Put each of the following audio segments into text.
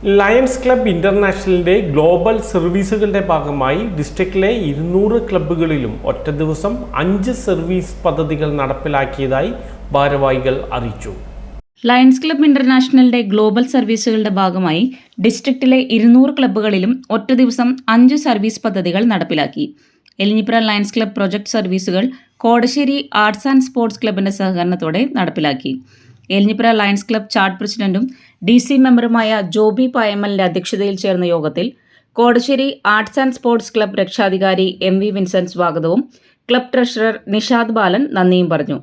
Lions club ഇന്റർനാഷണലിന്റെ global സർവീസുകളുടെ ഭാഗമായി ഡിസ്ട്രിക്റ്റിലെ 200 ക്ലബ്ബുകളിലും ഒറ്റ ദിവസം 5 സർവീസ് പദ്ധതികൾ നടപ്പിലാക്കിയതായി ഭാരവാഹികൾ അറിയിച്ചു. ലയൺസ് ക്ലബ്ബ് ഇന്റർനാഷണലിന്റെ ഗ്ലോബൽ സർവീസുകളുടെ ഭാഗമായി ഡിസ്ട്രിക്റ്റിലെ 200 ക്ലബ്ബുകളിലും ഒറ്റ ദിവസം 5 സർവീസ് പദ്ധതികൾ നടപ്പിലാക്കി. എലിഞ്ഞിപ്ര ലയൺസ് ക്ലബ്ബ് പ്രൊജക്ട് സർവീസുകൾ കോടശ്ശേരി ആർട്സ് ആൻഡ് സ്പോർട്സ് ക്ലബിന്റെ സഹകരണത്തോടെ നടപ്പിലാക്കി. എലിഞ്ഞിപ്ര ലയൺസ് ക്ലബ്ബ് ചാർട്ട് പ്രസിഡന്റും DC മെമ്പറുമായ ജോബി പായമലിന്റെ അധ്യക്ഷതയിൽ ചേർന്ന യോഗത്തിൽ Kodassery arts and sports club രക്ഷാധികാരി MV വിൻസെന്റ് സ്വാഗതവും ക്ലബ്ബ് ട്രഷറർ നിഷാദ് ബാലൻ നന്ദിയും പറഞ്ഞു.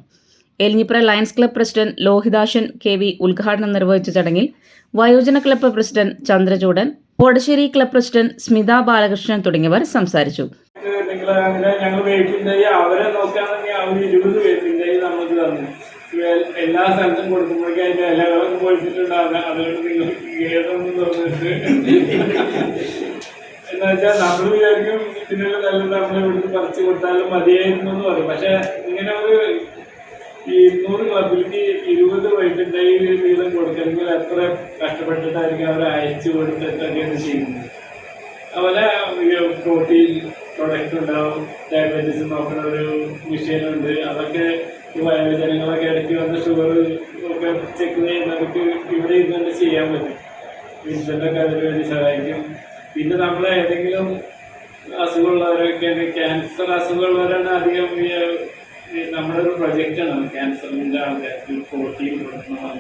Elinjipra lions club president Lohithashan KV ഉദ്ഘാടനം നിർവഹിച്ച ചടങ്ങിൽ വയോജന club president Chandrachoodan, Kodassery club president Smitha Balakrishnan തുടങ്ങിയവർ സംസാരിച്ചു. എല്ലാ സ്ഥലത്തും കൊടുക്കുമ്പോഴേക്കും അതിന്റെ ഇലകളൊക്കെ പൊളിച്ചിട്ടുണ്ടാകുന്ന, അതുകൊണ്ട് നിങ്ങൾ ഏതൊന്നും തോന്നിട്ട് എന്ന് വെച്ചാൽ നമ്മൾ വിചാരിക്കും ഇതിനുള്ള നല്ല നമ്മൾ ഇവിടുന്ന് പറിച്ചു കൊടുത്താലും മതിയായിരുന്നു എന്ന് പറയും. പക്ഷെ ഇങ്ങനെ ഒരു 200 ക്ലബിലേക്ക് 20 വൈറ്റ് തൈ വീതം കൊടുക്കണമെങ്കിൽ എത്ര കഷ്ടപ്പെട്ടിട്ടായിരിക്കും അവർ അയച്ചു കൊടുത്തിട്ടൊക്കെയാണ് ചെയ്യുന്നത്. അതുപോലെ പ്രോട്ടീൻ പ്രൊഡക്റ്റ് ഉണ്ടാവും, ഡയബറ്റീസ് നോക്കുന്ന ഒരു മെഷീനുണ്ട്. അതൊക്കെ ഈ വയോജനങ്ങളൊക്കെ ഇടയ്ക്ക് വന്ന് ഷുഗർ ഒക്കെ ചെക്ക് ചെയ്യുന്നവർക്ക് ഇവിടെ ഇരുന്നുകൊണ്ട് ചെയ്യാൻ പറ്റും. വിൻസെൻ്റൊക്കെ അതിന് വേണ്ടി സഹായിക്കും. പിന്നെ നമ്മൾ ഏതെങ്കിലും അസുഖമുള്ളവരൊക്കെയാണ്, ക്യാൻസർ അസുഖമുള്ളവരാണ് അധികം നമ്മുടെ ഒരു പ്രൊജക്റ്റാണ് ക്യാൻസറിൻ്റെ ആൾക്കാർക്ക് പ്രോട്ടീൻ കൊടുക്കണം.